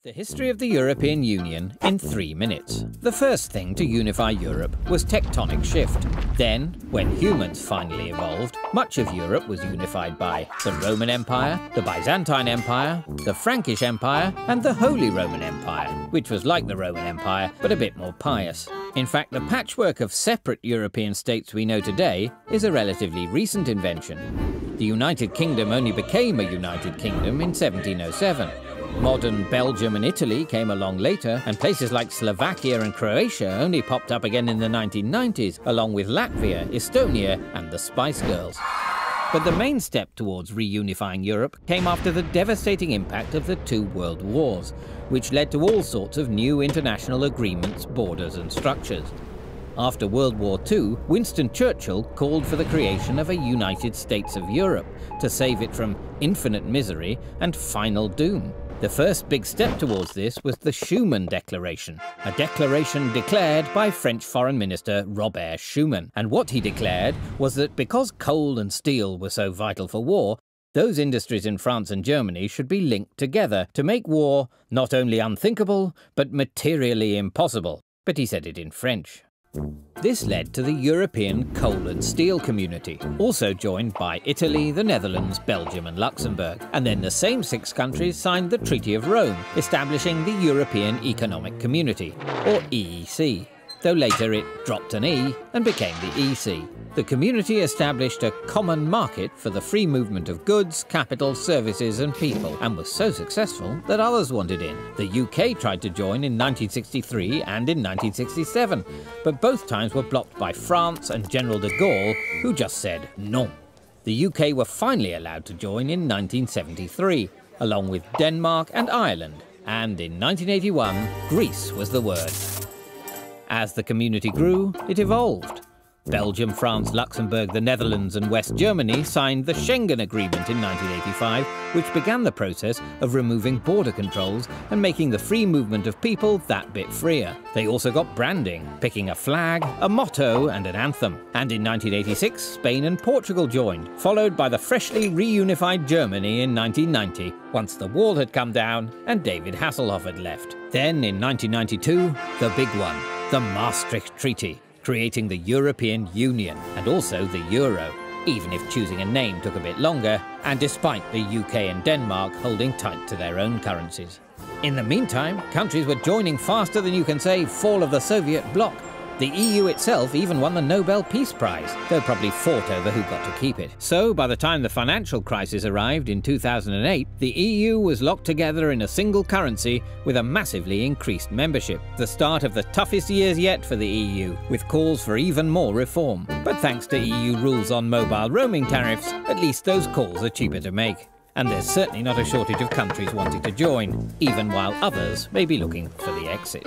The history of the European Union in 3 minutes. The first thing to unify Europe was tectonic shift. Then, when humans finally evolved, much of Europe was unified by the Roman Empire, the Byzantine Empire, the Frankish Empire, and the Holy Roman Empire, which was like the Roman Empire, but a bit more pious. In fact, the patchwork of separate European states we know today is a relatively recent invention. The United Kingdom only became a United Kingdom in 1707. Modern Belgium and Italy came along later, and places like Slovakia and Croatia only popped up again in the 1990s, along with Latvia, Estonia and the Spice Girls. But the main step towards reunifying Europe came after the devastating impact of the 2 world wars, which led to all sorts of new international agreements, borders and structures. After World War II, Winston Churchill called for the creation of a United States of Europe to save it from infinite misery and final doom. The first big step towards this was the Schuman Declaration, a declaration declared by French Foreign Minister Robert Schuman. And what he declared was that because coal and steel were so vital for war, those industries in France and Germany should be linked together to make war not only unthinkable, but materially impossible. But he said it in French. This led to the European Coal and Steel Community, also joined by Italy, the Netherlands, Belgium and Luxembourg. And then the same 6 countries signed the Treaty of Rome, establishing the European Economic Community, or EEC, though later it dropped an E and became the EC. The community established a common market for the free movement of goods, capital, services and people, and was so successful that others wanted in. The UK tried to join in 1963 and in 1967, but both times were blocked by France and General de Gaulle, who just said non. The UK were finally allowed to join in 1973, along with Denmark and Ireland, and in 1981, Greece was the word. As the community grew, it evolved. Belgium, France, Luxembourg, the Netherlands and West Germany signed the Schengen Agreement in 1985, which began the process of removing border controls and making the free movement of people that bit freer. They also got branding, picking a flag, a motto and an anthem. And in 1986, Spain and Portugal joined, followed by the freshly reunified Germany in 1990, once the wall had come down and David Hasselhoff had left. Then in 1992, the big one, the Maastricht Treaty, creating the European Union and also the Euro, even if choosing a name took a bit longer, and despite the UK and Denmark holding tight to their own currencies. In the meantime, countries were joining faster than you can say fall of the Soviet bloc. The EU itself even won the Nobel Peace Prize, though probably fought over who got to keep it. So by the time the financial crisis arrived in 2008, the EU was locked together in a single currency with a massively increased membership. The start of the toughest years yet for the EU, with calls for even more reform. But thanks to EU rules on mobile roaming tariffs, at least those calls are cheaper to make. And there's certainly not a shortage of countries wanting to join, even while others may be looking for the exit.